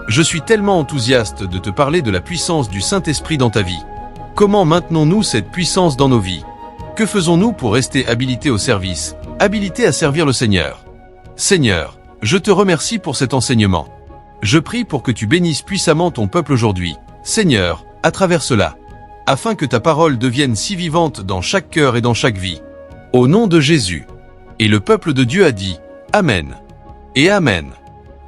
Je suis tellement enthousiaste de te parler de la puissance du Saint-Esprit dans ta vie. Comment maintenons-nous cette puissance dans nos vies? Que faisons-nous pour rester habilités au service, habilités à servir le Seigneur? Seigneur, je te remercie pour cet enseignement. Je prie pour que tu bénisses puissamment ton peuple aujourd'hui, Seigneur, à travers cela, afin que ta parole devienne si vivante dans chaque cœur et dans chaque vie. Au nom de Jésus. Et le peuple de Dieu a dit, Amen. Et Amen.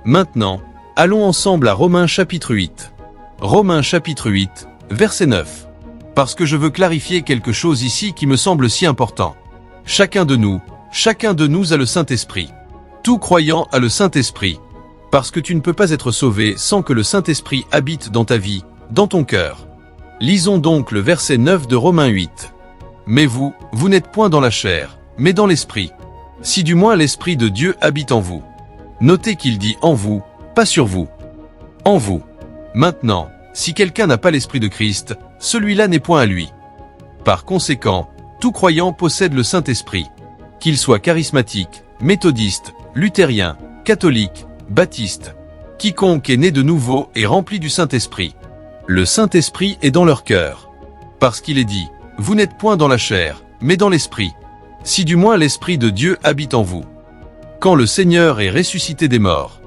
Maintenant, allons ensemble à Romains chapitre 8. Romains chapitre 8, verset 9. Parce que je veux clarifier quelque chose ici qui me semble si important. Chacun de nous a le Saint-Esprit. Tout croyant a le Saint-Esprit. Parce que tu ne peux pas être sauvé sans que le Saint-Esprit habite dans ta vie, dans ton cœur. Lisons donc le verset 9 de Romains 8. Mais vous n'êtes point dans la chair, mais dans l'Esprit. Si du moins l'Esprit de Dieu habite en vous. Notez qu'il dit en vous, pas sur vous. En vous. Maintenant, si quelqu'un n'a pas l'Esprit de Christ, celui-là n'est point à lui. Par conséquent, tout croyant possède le Saint-Esprit. Qu'il soit charismatique, méthodiste, luthérien, catholique, baptiste. Quiconque est né de nouveau est rempli du Saint-Esprit. Le Saint-Esprit est dans leur cœur. Parce qu'il est dit, vous n'êtes point dans la chair, mais dans l'Esprit. Si du moins l'Esprit de Dieu habite en vous. Quand le Seigneur est ressuscité des morts.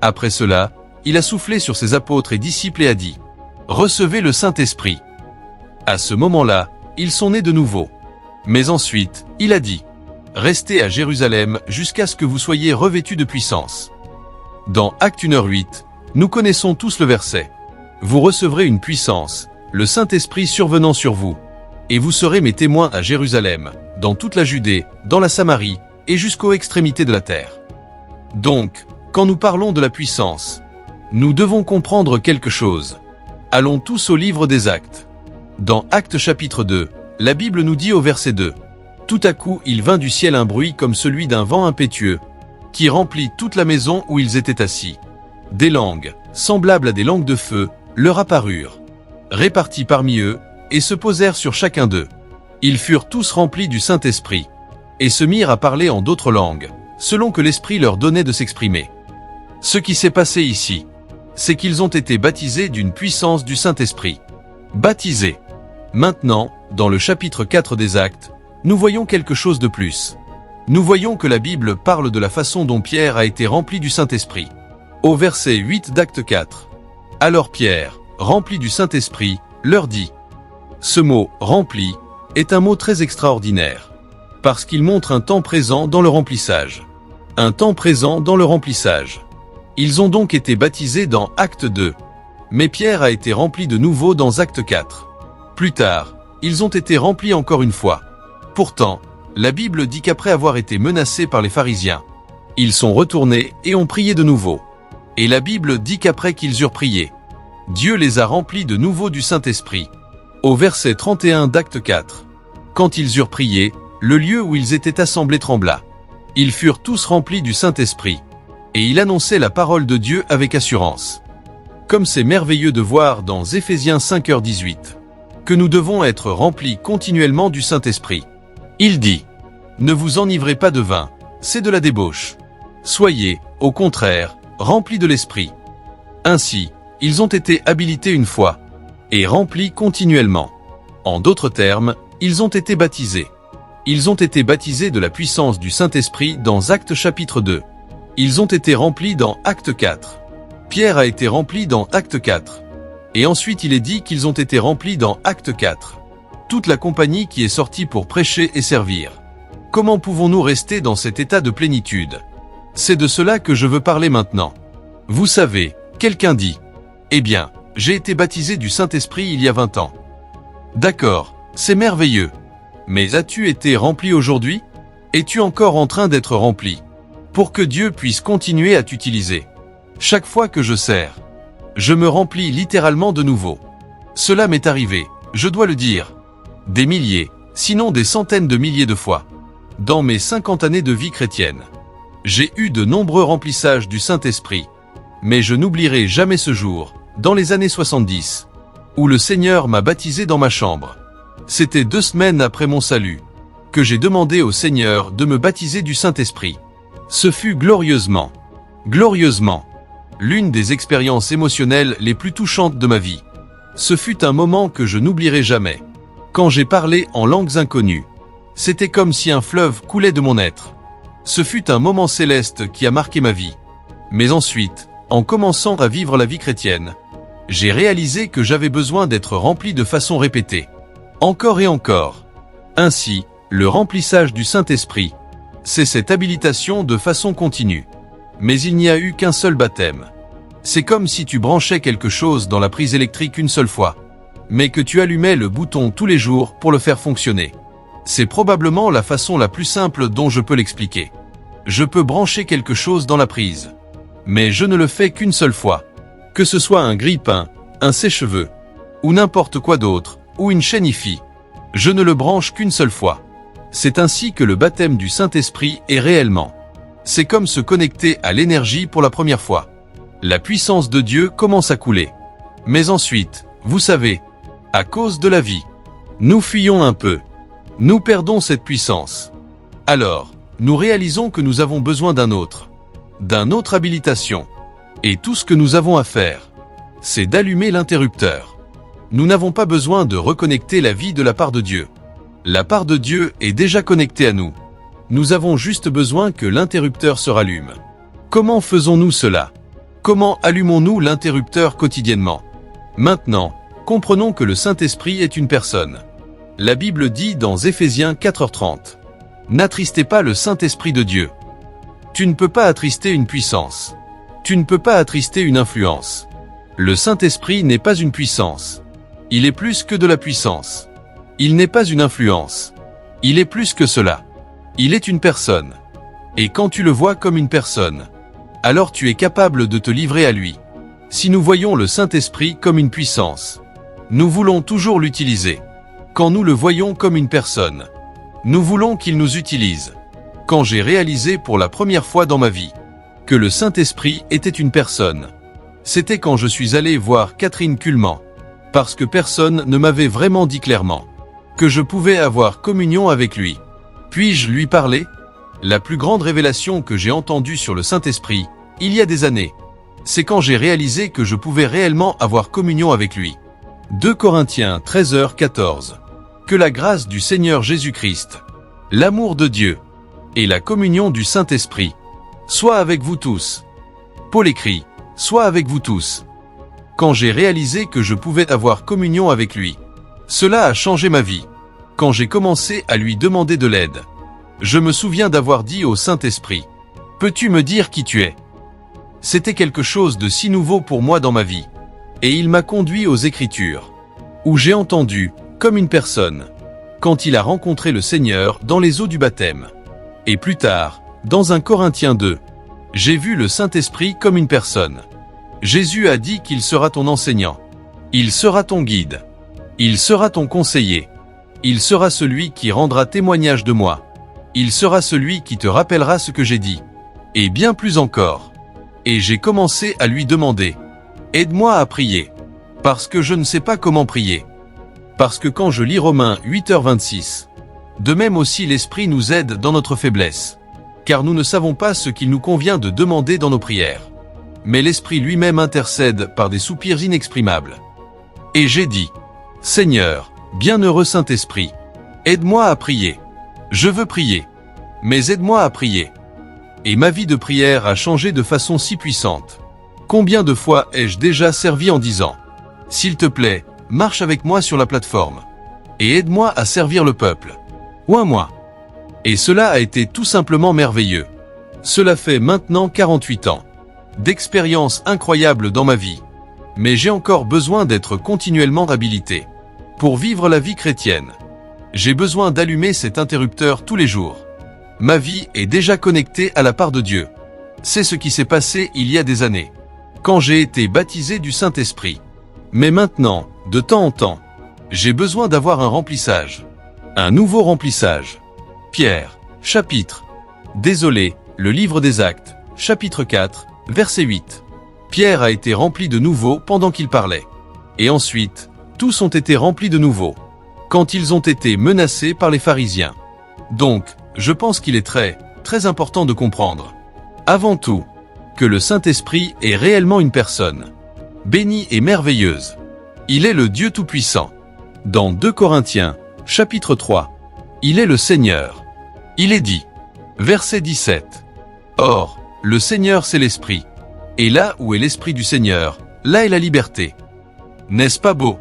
Après cela, il a soufflé sur ses apôtres et disciples et a dit, recevez le Saint-Esprit. À ce moment-là, ils sont nés de nouveau. Mais ensuite, il a dit, restez à Jérusalem jusqu'à ce que vous soyez revêtus de puissance. Dans Actes 1h8, nous connaissons tous le verset. Vous recevrez une puissance, le Saint-Esprit survenant sur vous. Et vous serez mes témoins à Jérusalem, dans toute la Judée, dans la Samarie, et jusqu'aux extrémités de la terre. Donc, quand nous parlons de la puissance, nous devons comprendre quelque chose. Allons tous au livre des Actes. Dans Actes chapitre 2, la Bible nous dit au verset 2. Tout à coup il vint du ciel un bruit comme celui d'un vent impétueux, qui remplit toute la maison où ils étaient assis. Des langues, semblables à des langues de feu, leur apparurent, réparties parmi eux, et se posèrent sur chacun d'eux. Ils furent tous remplis du Saint-Esprit, et se mirent à parler en d'autres langues, selon que l'Esprit leur donnait de s'exprimer. Ce qui s'est passé ici, c'est qu'ils ont été baptisés d'une puissance du Saint-Esprit. Baptisés. Maintenant, dans le chapitre 4 des Actes, nous voyons quelque chose de plus. Nous voyons que la Bible parle de la façon dont Pierre a été rempli du Saint-Esprit. Au verset 8 d'Acte 4. Alors Pierre, rempli du Saint-Esprit, leur dit. Ce mot « rempli » est un mot très extraordinaire, parce qu'il montre un temps présent dans le remplissage. Un temps présent dans le remplissage. Ils ont donc été baptisés dans Acte 2. Mais Pierre a été rempli de nouveau dans Acte 4. Plus tard, ils ont été remplis encore une fois. Pourtant, la Bible dit qu'après avoir été menacés par les pharisiens, ils sont retournés et ont prié de nouveau. Et la Bible dit qu'après qu'ils eurent prié, Dieu les a remplis de nouveau du Saint-Esprit. Au verset 31 d'Acte 4. Quand ils eurent prié, le lieu où ils étaient assemblés trembla. Ils furent tous remplis du Saint-Esprit. Et il annonçait la parole de Dieu avec assurance. Comme c'est merveilleux de voir dans Éphésiens 5h18, que nous devons être remplis continuellement du Saint-Esprit. Il dit, ne vous enivrez pas de vin, c'est de la débauche. Soyez, au contraire, remplis de l'Esprit. Ainsi, ils ont été habilités une fois, et remplis continuellement. En d'autres termes, ils ont été baptisés. Ils ont été baptisés de la puissance du Saint-Esprit dans Actes chapitre 2. Ils ont été remplis dans Acte 4. Pierre a été rempli dans Acte 4. Et ensuite il est dit qu'ils ont été remplis dans Acte 4. Toute la compagnie qui est sortie pour prêcher et servir. Comment pouvons-nous rester dans cet état de plénitude? C'est de cela que je veux parler maintenant. Vous savez, quelqu'un dit, eh bien, j'ai été baptisé du Saint-Esprit il y a 20 ans. D'accord, c'est merveilleux. Mais as-tu été rempli aujourd'hui? Es-tu encore en train d'être rempli? Pour que Dieu puisse continuer à t'utiliser. Chaque fois que je sers, je me remplis littéralement de nouveau. Cela m'est arrivé, je dois le dire, des milliers, sinon des centaines de milliers de fois. Dans mes 50 années de vie chrétienne, j'ai eu de nombreux remplissages du Saint-Esprit. Mais je n'oublierai jamais ce jour, dans les années 70, où le Seigneur m'a baptisé dans ma chambre. C'était 2 semaines après mon salut, que j'ai demandé au Seigneur de me baptiser du Saint-Esprit. Ce fut glorieusement. L'une des expériences émotionnelles les plus touchantes de ma vie. Ce fut un moment que je n'oublierai jamais. Quand j'ai parlé en langues inconnues. C'était comme si un fleuve coulait de mon être. Ce fut un moment céleste qui a marqué ma vie. Mais ensuite, en commençant à vivre la vie chrétienne, j'ai réalisé que j'avais besoin d'être rempli de façon répétée. Encore et encore. Ainsi, le remplissage du Saint-Esprit, c'est cette habilitation de façon continue. Mais il n'y a eu qu'un seul baptême. C'est comme si tu branchais quelque chose dans la prise électrique une seule fois, mais que tu allumais le bouton tous les jours pour le faire fonctionner. C'est probablement la façon la plus simple dont je peux l'expliquer. Je peux brancher quelque chose dans la prise, mais je ne le fais qu'une seule fois. Que ce soit un grille-pain, un sèche-cheveux, ou n'importe quoi d'autre, ou une chaîne hi-fi, je ne le branche qu'une seule fois. C'est ainsi que le baptême du Saint-Esprit est réellement. C'est comme se connecter à l'énergie pour la première fois. La puissance de Dieu commence à couler. Mais ensuite, vous savez, à cause de la vie, nous fuyons un peu. Nous perdons cette puissance. Alors, nous réalisons que nous avons besoin d'une autre habilitation. Et tout ce que nous avons à faire, c'est d'allumer l'interrupteur. Nous n'avons pas besoin de reconnecter la vie de la part de Dieu. La part de Dieu est déjà connectée à nous. Nous avons juste besoin que l'interrupteur se rallume. Comment faisons-nous cela? Comment allumons-nous l'interrupteur quotidiennement? Maintenant, comprenons que le Saint-Esprit est une personne. La Bible dit dans Éphésiens 4h30, « N'attristez pas le Saint-Esprit de Dieu. » Tu ne peux pas attrister une puissance. Tu ne peux pas attrister une influence. Le Saint-Esprit n'est pas une puissance. Il est plus que de la puissance. Il n'est pas une influence. Il est plus que cela. Il est une personne. Et quand tu le vois comme une personne, alors tu es capable de te livrer à lui. Si nous voyons le Saint-Esprit comme une puissance, nous voulons toujours l'utiliser. Quand nous le voyons comme une personne, nous voulons qu'il nous utilise. Quand j'ai réalisé pour la première fois dans ma vie que le Saint-Esprit était une personne, c'était quand je suis allé voir Catherine Kuhlman, parce que personne ne m'avait vraiment dit clairement que je pouvais avoir communion avec lui. Puis-je lui parler? La plus grande révélation que j'ai entendue sur le Saint-Esprit, il y a des années, c'est quand j'ai réalisé que je pouvais réellement avoir communion avec lui. 2 Corinthiens 13h14. Que la grâce du Seigneur Jésus-Christ, l'amour de Dieu et la communion du Saint-Esprit soit avec vous tous. Paul écrit, soit avec vous tous. Quand j'ai réalisé que je pouvais avoir communion avec lui, cela a changé ma vie. Quand j'ai commencé à lui demander de l'aide, je me souviens d'avoir dit au Saint-Esprit, « Peux-tu me dire qui tu es ?» C'était quelque chose de si nouveau pour moi dans ma vie. Et il m'a conduit aux Écritures, où j'ai entendu, comme une personne, quand il a rencontré le Seigneur dans les eaux du baptême. Et plus tard, dans 1 Corinthiens 2, j'ai vu le Saint-Esprit comme une personne. Jésus a dit qu'il sera ton enseignant. Il sera ton guide. Il sera ton conseiller. Il sera celui qui rendra témoignage de moi. Il sera celui qui te rappellera ce que j'ai dit. Et bien plus encore. Et j'ai commencé à lui demander, « Aide-moi à prier. Parce que je ne sais pas comment prier. » Parce que quand je lis Romains 8h26, de même aussi l'Esprit nous aide dans notre faiblesse. Car nous ne savons pas ce qu'il nous convient de demander dans nos prières. Mais l'Esprit lui-même intercède par des soupirs inexprimables. Et j'ai dit, « Seigneur, bienheureux Saint-Esprit, aide-moi à prier. Je veux prier. Mais aide-moi à prier. » Et ma vie de prière a changé de façon si puissante. Combien de fois ai-je déjà servi en disant, « S'il te plaît, marche avec moi sur la plateforme. Et aide-moi à servir le peuple. » Ou à moi. Et cela a été tout simplement merveilleux. Cela fait maintenant 48 ans. D'expériences incroyables dans ma vie. Mais j'ai encore besoin d'être continuellement habilité. Pour vivre la vie chrétienne, j'ai besoin d'allumer cet interrupteur tous les jours. Ma vie est déjà connectée à la part de Dieu. C'est ce qui s'est passé il y a des années, quand j'ai été baptisé du Saint-Esprit. Mais maintenant, de temps en temps, j'ai besoin d'avoir un remplissage. Un nouveau remplissage. Pierre, chapitre. Désolé, le livre des Actes, chapitre 4, verset 8. Pierre a été rempli de nouveau pendant qu'il parlait. Et ensuite, tous ont été remplis de nouveau, quand ils ont été menacés par les pharisiens. Donc, je pense qu'il est très important de comprendre, avant tout, que le Saint-Esprit est réellement une personne, bénie et merveilleuse. Il est le Dieu Tout-Puissant. Dans 2 Corinthiens, chapitre 3, il est le Seigneur. Il est dit, verset 17, « Or, le Seigneur c'est l'Esprit, et là où est l'Esprit du Seigneur, là est la liberté. » N'est-ce pas beau?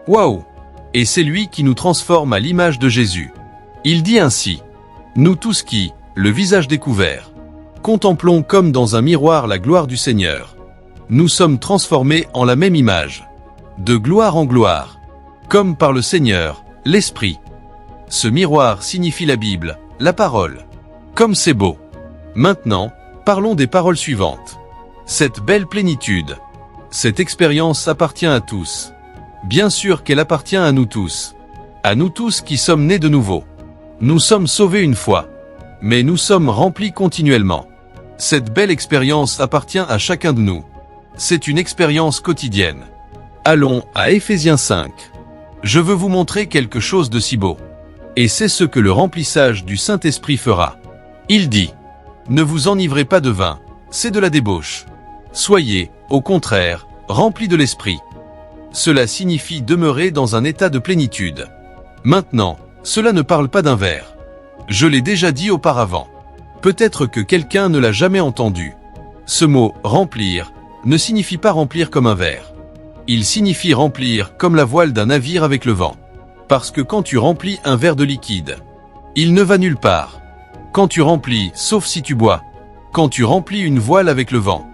Waouh! Et c'est lui qui nous transforme à l'image de Jésus. Il dit ainsi, « Nous tous qui, le visage découvert, contemplons comme dans un miroir la gloire du Seigneur. Nous sommes transformés en la même image, de gloire en gloire, comme par le Seigneur, l'Esprit. » Ce miroir signifie la Bible, la parole. Comme c'est beau. Maintenant, parlons des paroles suivantes. Cette belle plénitude, cette expérience appartient à tous. Bien sûr qu'elle appartient à nous tous qui sommes nés de nouveau. Nous sommes sauvés une fois, mais nous sommes remplis continuellement. Cette belle expérience appartient à chacun de nous. C'est une expérience quotidienne. Allons à Éphésiens 5. Je veux vous montrer quelque chose de si beau. Et c'est ce que le remplissage du Saint-Esprit fera. Il dit, « Ne vous enivrez pas de vin, c'est de la débauche. Soyez, au contraire, remplis de l'Esprit. » Cela signifie demeurer dans un état de plénitude. Maintenant, cela ne parle pas d'un verre. Je l'ai déjà dit auparavant. Peut-être que quelqu'un ne l'a jamais entendu. Ce mot « remplir » ne signifie pas remplir comme un verre. Il signifie remplir comme la voile d'un navire avec le vent. Parce que quand tu remplis un verre de liquide, il ne va nulle part. Quand tu remplis, sauf si tu bois, quand tu remplis une voile avec le vent,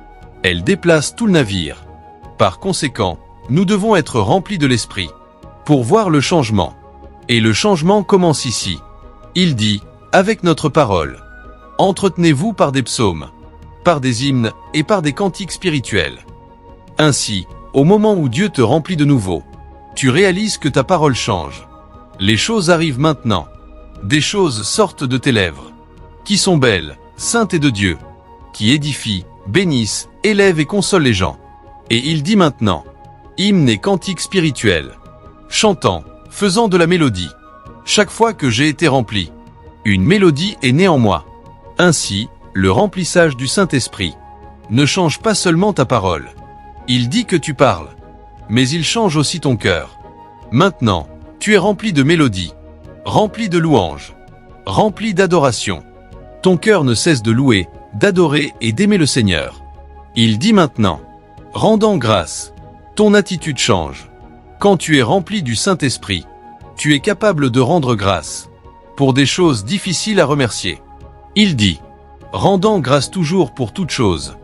elle déplace tout le navire. Par conséquent, nous devons être remplis de l'Esprit pour voir le changement. Et le changement commence ici. Il dit, avec notre parole, entretenez-vous par des psaumes, par des hymnes et par des cantiques spirituels. Ainsi, au moment où Dieu te remplit de nouveau, tu réalises que ta parole change. Les choses arrivent maintenant. Des choses sortent de tes lèvres, qui sont belles, saintes et de Dieu, qui édifient, bénissent, élèvent et consolent les gens. Et il dit maintenant, hymnes et cantiques spirituels, chantant, faisant de la mélodie. Chaque fois que j'ai été rempli, une mélodie est née en moi. Ainsi, le remplissage du Saint-Esprit ne change pas seulement ta parole. Il dit que tu parles, mais il change aussi ton cœur. Maintenant, tu es rempli de mélodies, rempli de louanges, rempli d'adoration. Ton cœur ne cesse de louer, d'adorer et d'aimer le Seigneur. Il dit maintenant, rendant grâce, ton attitude change. Quand tu es rempli du Saint-Esprit, tu es capable de rendre grâce pour des choses difficiles à remercier. Il dit, rendant grâce toujours pour toutes choses.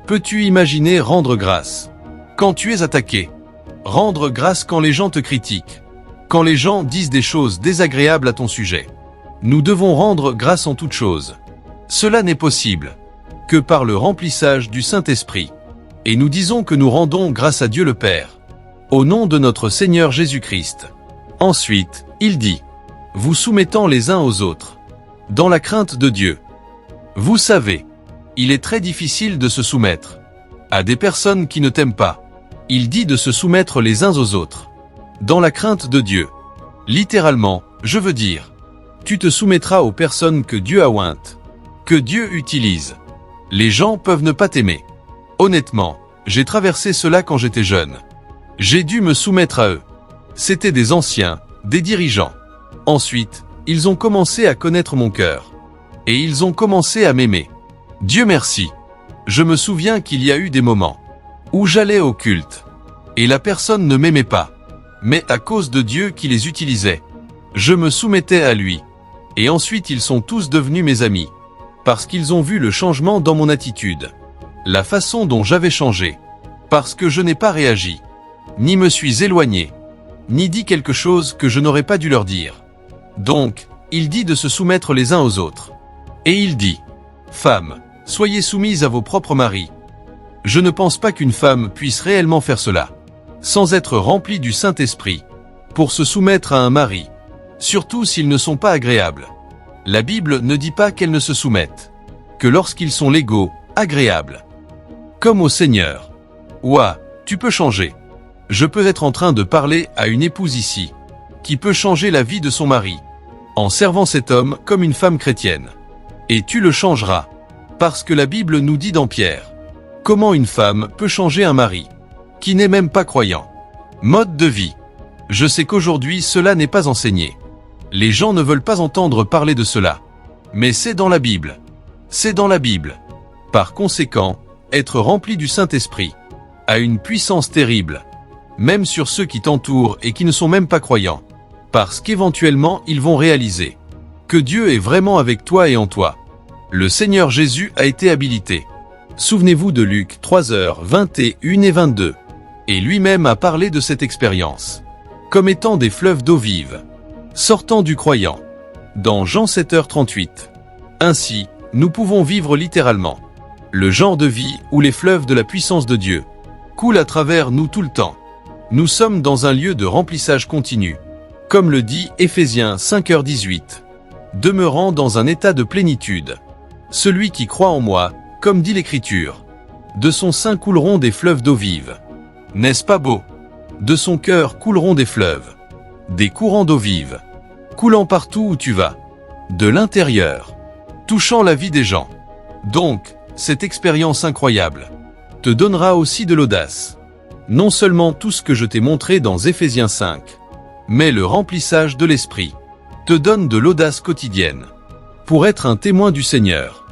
Peux-tu imaginer rendre grâce quand tu es attaqué? Rendre grâce quand les gens te critiquent, quand les gens disent des choses désagréables à ton sujet. Nous devons rendre grâce en toutes choses. Cela n'est possible que par le remplissage du Saint-Esprit. Et nous disons que nous rendons grâce à Dieu le Père, au nom de notre Seigneur Jésus-Christ. Ensuite, il dit, vous soumettant les uns aux autres, dans la crainte de Dieu. Vous savez, il est très difficile de se soumettre à des personnes qui ne t'aiment pas. Il dit de se soumettre les uns aux autres, dans la crainte de Dieu. Littéralement, je veux dire, tu te soumettras aux personnes que Dieu a ointes, que Dieu utilise. Les gens peuvent ne pas t'aimer. Honnêtement, j'ai traversé cela quand j'étais jeune. J'ai dû me soumettre à eux. C'étaient des anciens, des dirigeants. Ensuite, ils ont commencé à connaître mon cœur. Et ils ont commencé à m'aimer. Dieu merci. Je me souviens qu'il y a eu des moments où j'allais au culte, et la personne ne m'aimait pas. Mais à cause de Dieu qui les utilisait, je me soumettais à lui. Et ensuite ils sont tous devenus mes amis, parce qu'ils ont vu le changement dans mon attitude, la façon dont j'avais changé, parce que je n'ai pas réagi, ni me suis éloigné, ni dit quelque chose que je n'aurais pas dû leur dire. Donc, il dit de se soumettre les uns aux autres. Et il dit, femmes, soyez soumises à vos propres maris. Je ne pense pas qu'une femme puisse réellement faire cela, sans être remplie du Saint-Esprit, pour se soumettre à un mari, surtout s'ils ne sont pas agréables. La Bible ne dit pas qu'elles ne se soumettent que lorsqu'ils sont légaux, agréables. Comme au Seigneur. Ouah, tu peux changer. Je peux être en train de parler à une épouse ici, qui peut changer la vie de son mari, en servant cet homme comme une femme chrétienne. Et tu le changeras, parce que la Bible nous dit dans Pierre, Comment une femme peut changer un mari qui n'est même pas croyant? Mode de vie. Je sais qu'aujourd'hui cela n'est pas enseigné. Les gens ne veulent pas entendre parler de cela. Mais c'est dans la Bible. C'est dans la Bible. Par conséquent, être rempli du Saint-Esprit a une puissance terrible, même sur ceux qui t'entourent et qui ne sont même pas croyants, parce qu'éventuellement ils vont réaliser que Dieu est vraiment avec toi et en toi. Le Seigneur Jésus a été habilité. Souvenez-vous de Luc 3h21 et 22. Et lui-même a parlé de cette expérience comme étant des fleuves d'eau vive sortant du croyant. Dans Jean 7h38. Ainsi, nous pouvons vivre littéralement le genre de vie où les fleuves de la puissance de Dieu coulent à travers nous tout le temps. Nous sommes dans un lieu de remplissage continu, comme le dit Éphésiens 5h18. Demeurant dans un état de plénitude. Celui qui croit en moi, comme dit l'Écriture, de son sein couleront des fleuves d'eau vive. N'est-ce pas beau? De son cœur couleront des fleuves, des courants d'eau vive, coulant partout où tu vas, de l'intérieur, touchant la vie des gens. Donc, cette expérience incroyable te donnera aussi de l'audace. Non seulement tout ce que je t'ai montré dans Éphésiens 5, mais le remplissage de l'Esprit te donne de l'audace quotidienne pour être un témoin du Seigneur.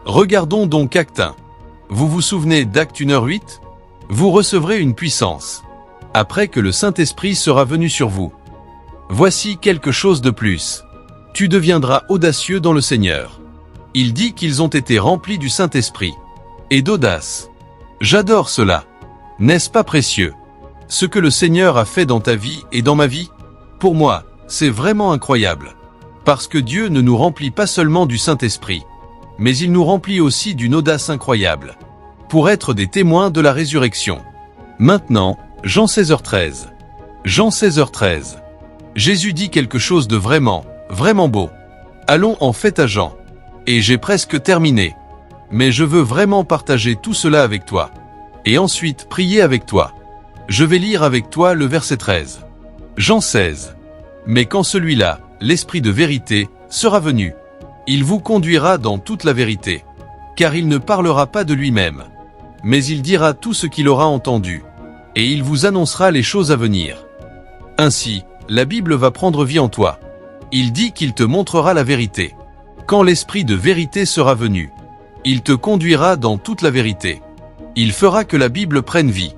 Regardons donc Actes 1. Vous vous souvenez d'Actes 1h8? Vous recevrez une puissance après que le Saint-Esprit sera venu sur vous. Voici quelque chose de plus. Tu deviendras audacieux dans le Seigneur. Il dit qu'ils ont été remplis du Saint-Esprit et d'audace. J'adore cela. N'est-ce pas précieux? Ce que le Seigneur a fait dans ta vie et dans ma vie, pour moi, c'est vraiment incroyable. Parce que Dieu ne nous remplit pas seulement du Saint-Esprit, mais il nous remplit aussi d'une audace incroyable, pour être des témoins de la résurrection. Maintenant, Jean 16h13. Jean 16h13. Jésus dit quelque chose de vraiment, vraiment beau. Allons en fait à Jean. Et j'ai presque terminé. Mais je veux vraiment partager tout cela avec toi. Et ensuite prier avec toi. Je vais lire avec toi le verset 13. Jean 16. Mais quand celui-là, l'Esprit de vérité, sera venu, il vous conduira dans toute la vérité. Car il ne parlera pas de lui-même, mais il dira tout ce qu'il aura entendu. Et il vous annoncera les choses à venir. Ainsi, la Bible va prendre vie en toi. Il dit qu'il te montrera la vérité. Quand l'Esprit de vérité sera venu, il te conduira dans toute la vérité. Il fera que la Bible prenne vie.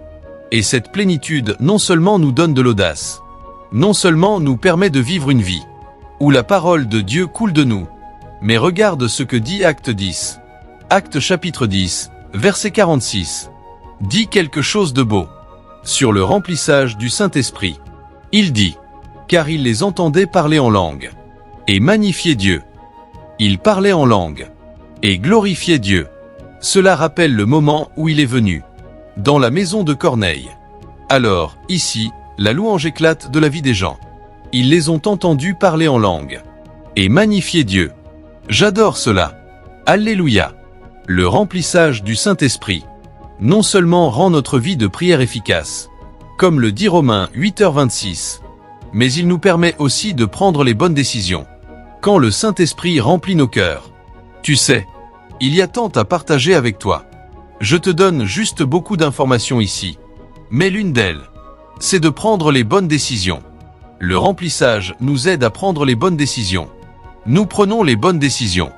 Et cette plénitude non seulement nous donne de l'audace, non seulement nous permet de vivre une vie où la parole de Dieu coule de nous, mais regarde ce que dit Acte 10. Acte chapitre 10, verset 46. Dit quelque chose de beau sur le remplissage du Saint-Esprit. Il dit, car il les entendait parler en langue et magnifier Dieu. Il parlait en langue et glorifiait Dieu. Cela rappelle le moment où il est venu dans la maison de Corneille. Alors, ici, la louange éclate de la vie des gens. Ils les ont entendus parler en langue et magnifier Dieu. J'adore cela. Alléluia. Le remplissage du Saint-Esprit non seulement rend notre vie de prière efficace, comme le dit Romains 8h26, mais il nous permet aussi de prendre les bonnes décisions. Quand le Saint-Esprit remplit nos cœurs, tu sais, il y a tant à partager avec toi. Je te donne juste beaucoup d'informations ici, mais l'une d'elles, c'est de prendre les bonnes décisions. Le remplissage nous aide à prendre les bonnes décisions. Nous prenons les bonnes décisions,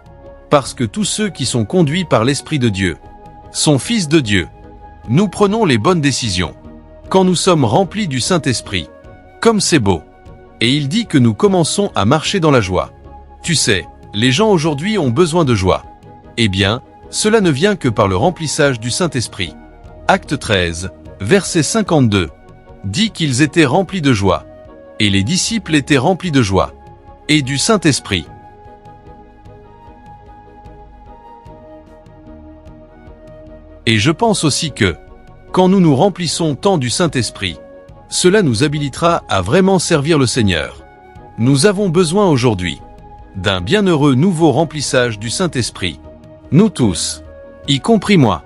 parce que tous ceux qui sont conduits par l'Esprit de Dieu sont fils de Dieu. Nous prenons les bonnes décisions quand nous sommes remplis du Saint-Esprit. Comme c'est beau. Et il dit que nous commençons à marcher dans la joie. Tu sais, les gens aujourd'hui ont besoin de joie. Eh bien, cela ne vient que par le remplissage du Saint-Esprit. Acte 13, verset 52, dit qu'ils étaient remplis de joie. Et les disciples étaient remplis de joie et du Saint-Esprit. Et je pense aussi que, quand nous nous remplissons tant du Saint-Esprit, cela nous habilitera à vraiment servir le Seigneur. Nous avons besoin aujourd'hui d'un bienheureux nouveau remplissage du Saint-Esprit. Nous tous, y compris moi,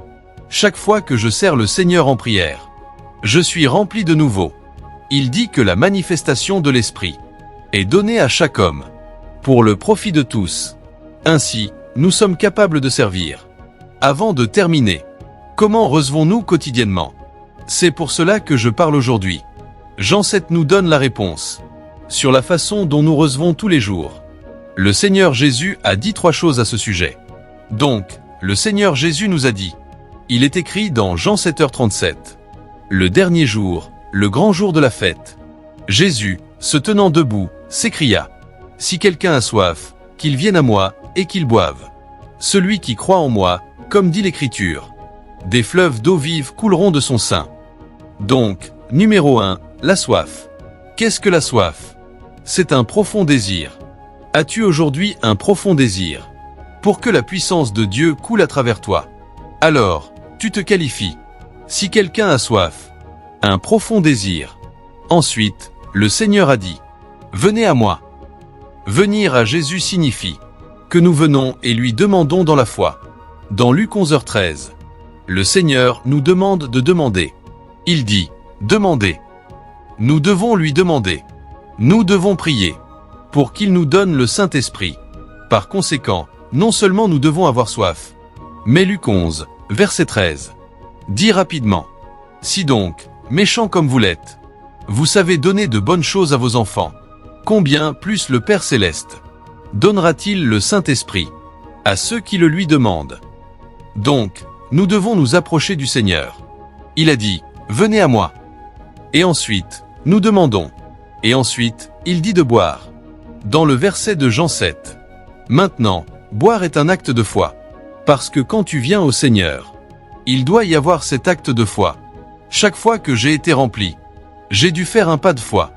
chaque fois que je sers le Seigneur en prière, je suis rempli de nouveau. Il dit que la manifestation de l'Esprit est donnée à chaque homme, pour le profit de tous. Ainsi, nous sommes capables de servir. Avant de terminer, Comment recevons-nous quotidiennement? C'est pour cela que je parle aujourd'hui. Jean 7 nous donne la réponse sur la façon dont nous recevons tous les jours. Le Seigneur Jésus a dit 3 choses à ce sujet. Donc, le Seigneur Jésus nous a dit, il est écrit dans Jean 7h37, le dernier jour, le grand jour de la fête. Jésus, se tenant debout, s'écria, si quelqu'un a soif, qu'il vienne à moi, et qu'il boive. Celui qui croit en moi, comme dit l'Écriture, des fleuves d'eau vive couleront de son sein. Donc, numéro 1, la soif. Qu'est-ce que la soif? C'est un profond désir. As-tu aujourd'hui un profond désir pour que la puissance de Dieu coule à travers toi? Alors, tu te qualifies. Si quelqu'un a soif, un profond désir. Ensuite, le Seigneur a dit, venez à moi. Venir à Jésus signifie que nous venons et lui demandons dans la foi. Dans Luc 11h13, le Seigneur nous demande de demander. Il dit, demandez. Nous devons lui demander. Nous devons prier pour qu'il nous donne le Saint-Esprit. Par conséquent, non seulement nous devons avoir soif, mais Luc 11, verset 13, dit rapidement, si donc, méchants comme vous l'êtes, vous savez donner de bonnes choses à vos enfants, combien plus le Père Céleste donnera-t-il le Saint-Esprit à ceux qui le lui demandent? Donc, nous devons nous approcher du Seigneur. Il a dit, venez à moi. Et ensuite, nous demandons. Et ensuite, il dit de boire. Dans le verset de Jean 7. Maintenant, boire est un acte de foi. Parce que quand tu viens au Seigneur, il doit y avoir cet acte de foi. Chaque fois que j'ai été rempli, j'ai dû faire un pas de foi.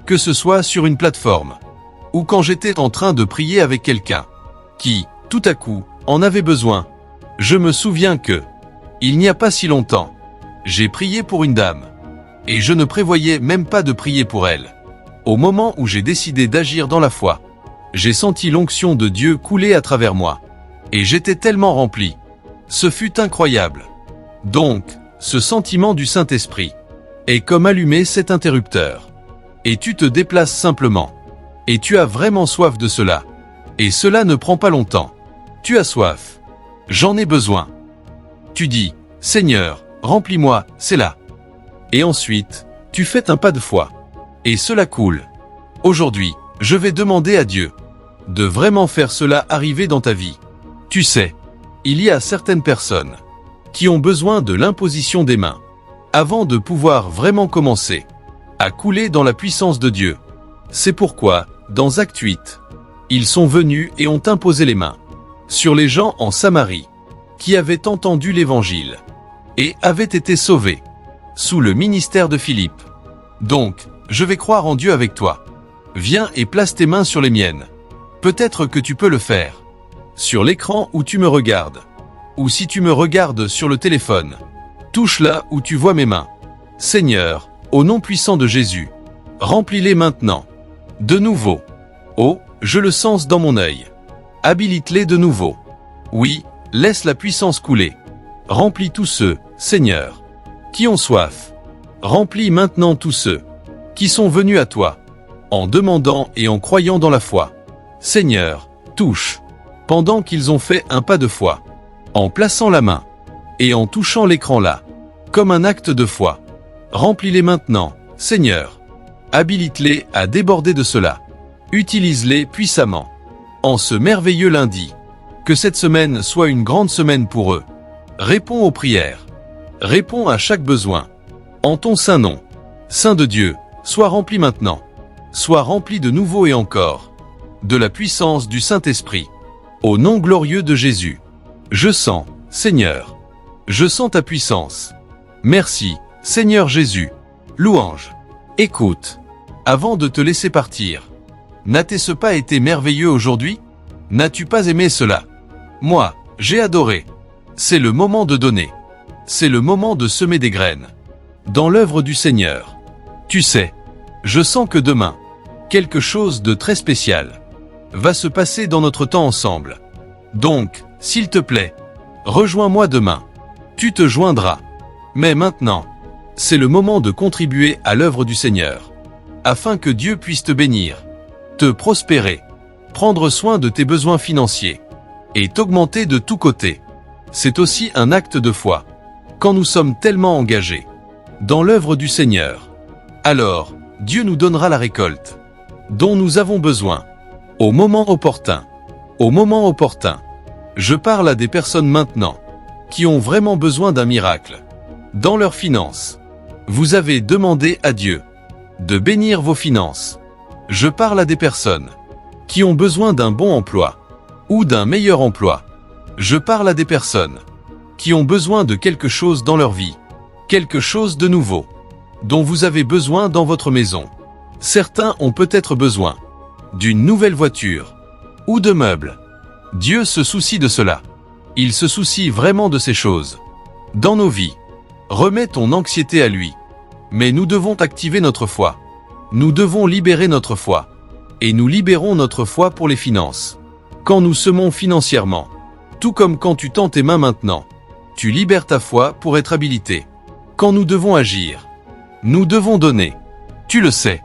Que ce soit sur une plateforme, ou quand j'étais en train de prier avec quelqu'un, qui, tout à coup, en avait besoin. Je me souviens que, il n'y a pas si longtemps, j'ai prié pour une dame. Et je ne prévoyais même pas de prier pour elle. Au moment où j'ai décidé d'agir dans la foi, j'ai senti l'onction de Dieu couler à travers moi. Et j'étais tellement rempli. Ce fut incroyable. Donc, ce sentiment du Saint-Esprit est comme allumer cet interrupteur. Et tu te déplaces simplement. Et tu as vraiment soif de cela. Et cela ne prend pas longtemps. Tu as soif. J'en ai besoin. Tu dis, Seigneur, remplis-moi, c'est là. Et ensuite, tu fais un pas de foi. Et cela coule. Aujourd'hui, je vais demander à Dieu de vraiment faire cela arriver dans ta vie. Tu sais, il y a certaines personnes qui ont besoin de l'imposition des mains avant de pouvoir vraiment commencer à couler dans la puissance de Dieu. C'est pourquoi, dans Actes 8, ils sont venus et ont imposé les mains sur les gens en Samarie qui avaient entendu l'Évangile et avaient été sauvés sous le ministère de Philippe. Donc, je vais croire en Dieu avec toi. Viens et place tes mains sur les miennes. Peut-être que tu peux le faire sur l'écran où tu me regardes, ou si tu me regardes sur le téléphone. Touche là où tu vois mes mains. Seigneur, au nom puissant de Jésus, remplis-les maintenant. De nouveau. Oh, je le sens dans mon œil. Habilite-les de nouveau. Oui, laisse la puissance couler. Remplis tous ceux, Seigneur, qui ont soif. Remplis maintenant tous ceux qui sont venus à toi, en demandant et en croyant dans la foi. Seigneur, touche, pendant qu'ils ont fait un pas de foi, en plaçant la main, et en touchant l'écran là, comme un acte de foi. Remplis-les maintenant, Seigneur. Habilite-les à déborder de cela. Utilise-les puissamment. En ce merveilleux lundi, que cette semaine soit une grande semaine pour eux. Réponds aux prières. Réponds à chaque besoin. En ton saint nom. Saint de Dieu, sois rempli maintenant. Sois rempli de nouveau et encore. De la puissance du Saint-Esprit. Au nom glorieux de Jésus. Je sens, Seigneur. Je sens ta puissance. Merci, Seigneur Jésus. Louange. Écoute. Avant de te laisser partir. N'a-t-ce pas été merveilleux aujourd'hui? N'as-tu pas aimé cela? Moi, j'ai adoré. C'est le moment de donner. C'est le moment de semer des graines. Dans l'œuvre du Seigneur. Tu sais, je sens que demain, quelque chose de très spécial va se passer dans notre temps ensemble. Donc, s'il te plaît, rejoins-moi demain. Tu te joindras. Mais maintenant, c'est le moment de contribuer à l'œuvre du Seigneur, afin que Dieu puisse te bénir, te prospérer, prendre soin de tes besoins financiers, et t'augmenter de tous côtés. C'est aussi un acte de foi. quand nous sommes tellement engagés dans l'œuvre du Seigneur, alors Dieu nous donnera la récolte dont nous avons besoin au moment opportun. Au moment opportun. Je parle à des personnes maintenant qui ont vraiment besoin d'un miracle dans leurs finances. Vous avez demandé à Dieu de bénir vos finances. Je parle à des personnes qui ont besoin d'un bon emploi ou d'un meilleur emploi. Je parle à des personnes qui ont besoin de quelque chose dans leur vie, quelque chose de nouveau, dont vous avez besoin dans votre maison. Certains ont peut-être besoin d'une nouvelle voiture ou de meubles. Dieu se soucie de cela. Il se soucie vraiment de ces choses dans nos vies. Remets ton anxiété à lui. Mais nous devons activer notre foi. Nous devons libérer notre foi. Et nous libérons notre foi pour les finances. Quand nous semons financièrement, tout comme quand tu tends tes mains maintenant, tu libères ta foi pour être habilité. Quand nous devons agir, nous devons donner. Tu le sais.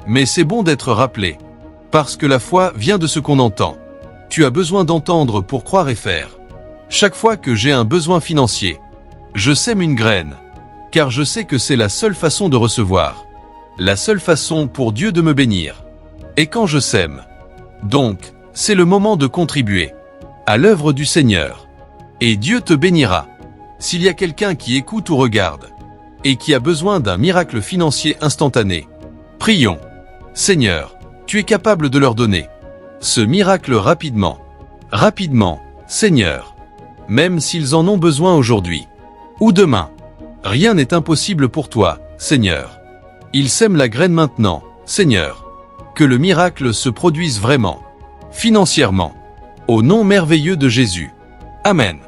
Mais c'est bon d'être rappelé. Parce que la foi vient de ce qu'on entend. Tu as besoin d'entendre pour croire et faire. Chaque fois que j'ai un besoin financier, je sème une graine. Car je sais que c'est la seule façon de recevoir. La seule façon pour Dieu de me bénir. Et quand je sème, donc, c'est le moment de contribuer à l'œuvre du Seigneur. Et Dieu te bénira. S'il y a quelqu'un qui écoute ou regarde, et qui a besoin d'un miracle financier instantané, prions. Seigneur, tu es capable de leur donner ce miracle rapidement. Rapidement, Seigneur. Même s'ils en ont besoin aujourd'hui ou demain. Rien n'est impossible pour toi, Seigneur. Ils sèment la graine maintenant, Seigneur. Que le miracle se produise vraiment, financièrement. Au nom merveilleux de Jésus. Amen.